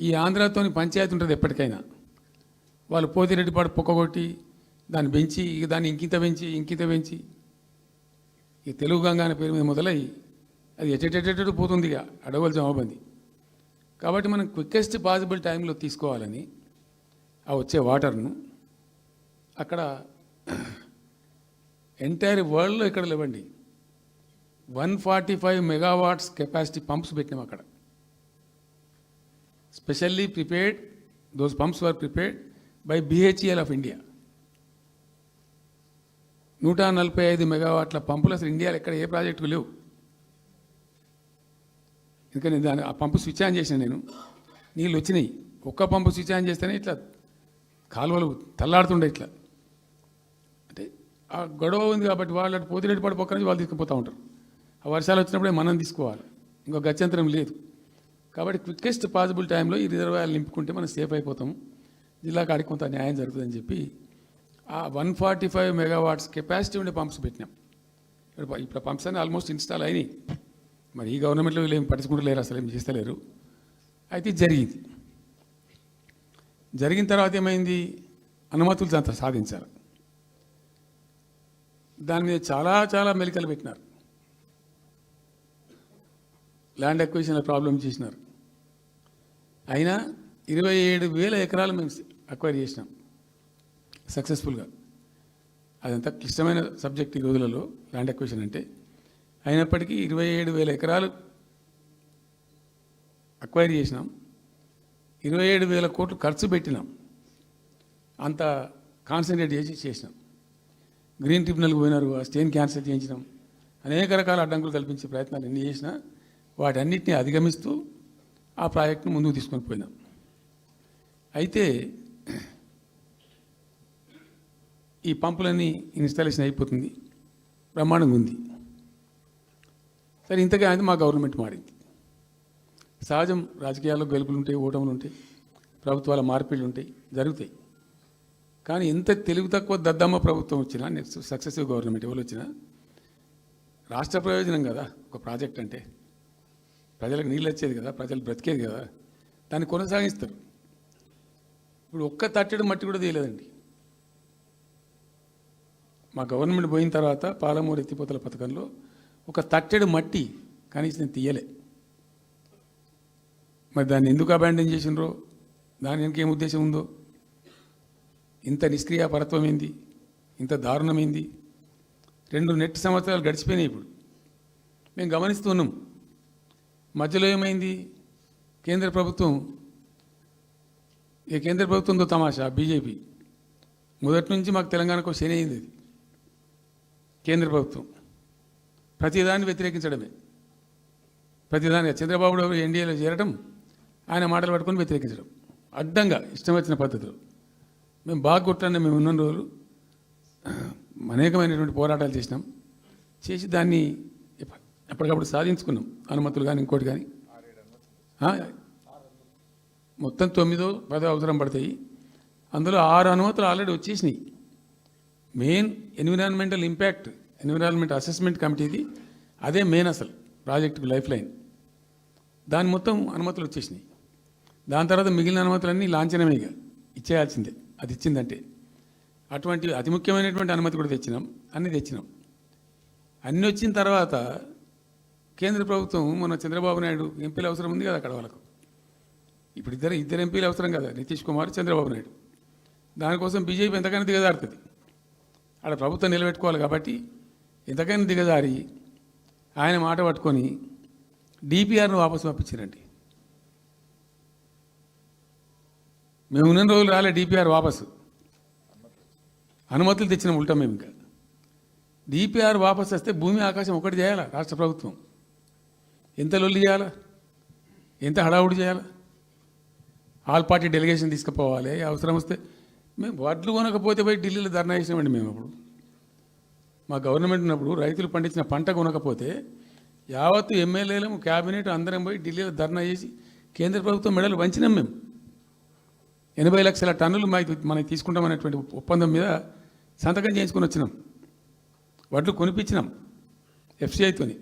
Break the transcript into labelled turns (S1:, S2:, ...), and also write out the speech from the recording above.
S1: ఈ ఆంధ్రాతోని పంచాయతీ ఉంటుంది ఎప్పటికైనా. వాళ్ళు పోతిరెడ్డిపాడు పొక్కగొట్టి దాన్ని పెంచి దాన్ని ఇంకింత పెంచి ఈ తెలుగు గంగా అనే పేరు మీద మొదలై అది ఎటెటెటెటు పోతుంది ఇక అడవులు జమబంది. కాబట్టి మనం క్విక్కెస్ట్ పాసిబుల్ టైంలో తీసుకోవాలని ఆ వచ్చే వాటర్ను అక్కడ ఎంటైర్ వరల్డ్లో ఇక్కడ లేవండి 145 మెగావాట్స్ కెపాసిటీ పంప్స్ పెట్టినాం అక్కడ. Specially prepared, those pumps were prepared by BHEL of India. 145 మెగావాట్ల పంపులు అసలు ఇండియాలో ఎక్కడ ఏ ప్రాజెక్టుకు లేవు. ఎందుకని దాని ఆ పంపు స్విచ్ ఆన్ చేసిన నేను, నీళ్ళు వచ్చినాయి. ఒక్క పంపు స్విచ్ ఆన్ చేస్తేనే ఇట్లా కాలువలు తల్లాడుతుండే ఇట్లా. అంటే ఆ గొడవ ఉంది కాబట్టి వాళ్ళు అటు పోతిరెడ్డిపాడు పక్క నుంచి వాళ్ళు తీసుకుపోతూ ఉంటారు. ఆ వర్షాలు వచ్చినప్పుడే మనం తీసుకోవాలి, ఇంకో గత్యంతరం లేదు. కాబట్టి క్విక్కెస్ట్ పాసిబుల్ టైంలో ఈ రిజర్వాయర్లు నింపుకుంటే మనం సేఫ్ అయిపోతాము, జిల్లా కాడికి కొంత న్యాయం జరుగుతుందని చెప్పి ఆ 145 మెగావాట్స్ కెపాసిటీ ఉండే పంప్స్ పెట్టినాం. ఇప్పుడు పంప్స్ అన్నీ ఆల్మోస్ట్ ఇన్స్టాల్ అయినాయి. మరి ఈ గవర్నమెంట్లో వీళ్ళు ఏం పట్టించుకుంటలేరు, అసలు ఏం చేస్తలేరు. అయితే జరిగిన తర్వాత ఏమైంది, అనుమతులు దాంతో సాధించారు. దాని మీద చాలా మెలికలు పెట్టినారు. ల్యాండ్ అక్విజిషన్ల ప్రాబ్లం చేసినారు. అయినా 27,000 ఎకరాలు మేము అక్వైర్ చేసినాం సక్సెస్ఫుల్గా. అదంతా క్లిష్టమైన సబ్జెక్ట్ ఈ రోజులలో ల్యాండ్ అక్విజిషన్ అంటే. అయినప్పటికీ 27,000 ఎకరాలు అక్వైర్ చేసినాం, 27,000 కోట్లు ఖర్చు పెట్టినాం. అంత కాన్సన్ట్రేట్ చేసినాం. గ్రీన్ ట్రిబ్యునల్కి పోయినారు, ఆ స్టేని క్యాన్సిల్ చేయించినాం. అనేక రకాల అడ్డంకులు కల్పించే ప్రయత్నాలు ఎన్ని చేసినా వాటన్నిటిని అధిగమిస్తూ ఆ ప్రాజెక్టును ముందుకు తీసుకొని పోయినాం. అయితే ఈ పంపులన్నీ ఇన్స్టాలేషన్ అయిపోతుంది, బ్రహ్మాండంగా ఉంది. సరే, ఇంతగా అనేది మా గవర్నమెంట్ మారింది. సహజం, రాజకీయాల్లో గెలుపులు ఉంటాయి, ఓటములు ఉంటాయి, ప్రభుత్వాల మార్పిళ్ళు ఉంటాయి, జరుగుతాయి. కానీ ఎంత తెలుగు తక్కువ దద్దమ్మ ప్రభుత్వం వచ్చినా, నెక్స్ట్ సక్సెసివ్ గవర్నమెంట్ ఎవరు వచ్చినా రాష్ట్ర ప్రయోజనం కదా ఒక ప్రాజెక్ట్ అంటే. ప్రజలకు నీళ్ళు వచ్చేది కదా, ప్రజలు బ్రతికేది కదా, దాన్ని కొనసాగిస్తారు. ఇప్పుడు ఒక్క తట్టెడు మట్టి కూడా తీయలేదండి. మా గవర్నమెంట్ పోయిన తర్వాత పాలమూరు ఎత్తిపోతల పథకంలో ఒక తట్టెడు మట్టి కనీసం తీయలే. మరి దాన్ని ఎందుకు అబాండన్ చేసినరో, దాని వెనక ఏం ఉద్దేశం ఉందో, ఇంత నిష్క్రియాపరత్వం ఏంది, ఇంత దారుణమైంది. 2 నెట్ సంవత్సరాలు గడిచిపోయినాయి. ఇప్పుడు మేము గమనిస్తున్నాం. మధ్యలో ఏమైంది, కేంద్ర ప్రభుత్వంతో తమాషా. బీజేపీ మొదటి నుంచి మాకు తెలంగాణకు శని అయింది. అది కేంద్ర ప్రభుత్వం ప్రతిదాన్ని వ్యతిరేకించడమే. ప్రతిదానిగా చంద్రబాబు ఎన్డీఏలో చేరడం, ఆయన మాటలు పట్టుకొని వ్యతిరేకించడం, అడ్డంగా ఇష్టం వచ్చిన పద్ధతిలో. మేము బాగా కొట్టాను. మేము ఉన్న రోజులు అనేకమైనటువంటి పోరాటాలు చేసి దాన్ని ఎప్పటికప్పుడు సాధించుకున్నాం. అనుమతులు కానీ ఇంకోటి కానీ మొత్తం 9-10 అవసరం పడతాయి. అందులో 6 అనుమతులు ఆల్రెడీ వచ్చేసినాయి. Main environmental impact, environment assessment కమిటీది అదే మెయిన్ అసలు ప్రాజెక్టుకు లైఫ్ లైన్. దాని మొత్తం అనుమతులు వచ్చేసినాయి. దాని తర్వాత మిగిలిన అనుమతులన్నీ లాంఛనమేగా, ఇచ్చేయాల్సిందే. అది ఇచ్చిందంటే అటువంటి అతి ముఖ్యమైనటువంటి అనుమతి కూడా తెచ్చినాం. అన్నీ వచ్చిన తర్వాత కేంద్ర ప్రభుత్వం మొన్న చంద్రబాబు నాయుడు ఎంపీలు అవసరం ఉంది కదా అక్కడ వాళ్ళకు. ఇప్పుడు ఇద్దరు ఎంపీలు అవసరం కదా, నితీష్ కుమార్, చంద్రబాబు నాయుడు. దానికోసం బీజేపీ ఎంతకైనా దిగజారుతుంది. ఆడ ప్రభుత్వం నిలబెట్టుకోవాలి కాబట్టి ఎంతకైనా దిగజారి ఆయన మాట పట్టుకొని DPRను వాపసు పంపించారండి. మేము ఉన్న రోజులు రాలే DPR వాపసు. అనుమతులు తెచ్చిన ఉల్టా మేము. ఇంకా DPR వాపసు వస్తే భూమి ఆకాశం ఒకటి చేయాలా రాష్ట్ర ప్రభుత్వం. ఎంత లొల్లి చేయాలా, ఎంత హడావుడి చేయాలా, ఆల్ పార్టీ డెలిగేషన్ తీసుకుపోవాలి. అవసరం వస్తే మేము వడ్లు కొనకపోతే పోయి ఢిల్లీలో ధర్నా చేసినామండి. మేము అప్పుడు మా గవర్నమెంట్ ఉన్నప్పుడు రైతులు పండించిన పంట కొనకపోతే యావత్తు ఎమ్మెల్యేలు, క్యాబినెట్ అందరం పోయి ఢిల్లీలో ధర్నా చేసి కేంద్ర ప్రభుత్వం మెడలు వంచినాం. మేము 80 లక్షల టన్నులు మనకి తీసుకుంటామనేటువంటి ఒప్పందం మీద సంతకం చేయించుకొని వచ్చినాం. వడ్లు కొనిపించినాం FCIతోని.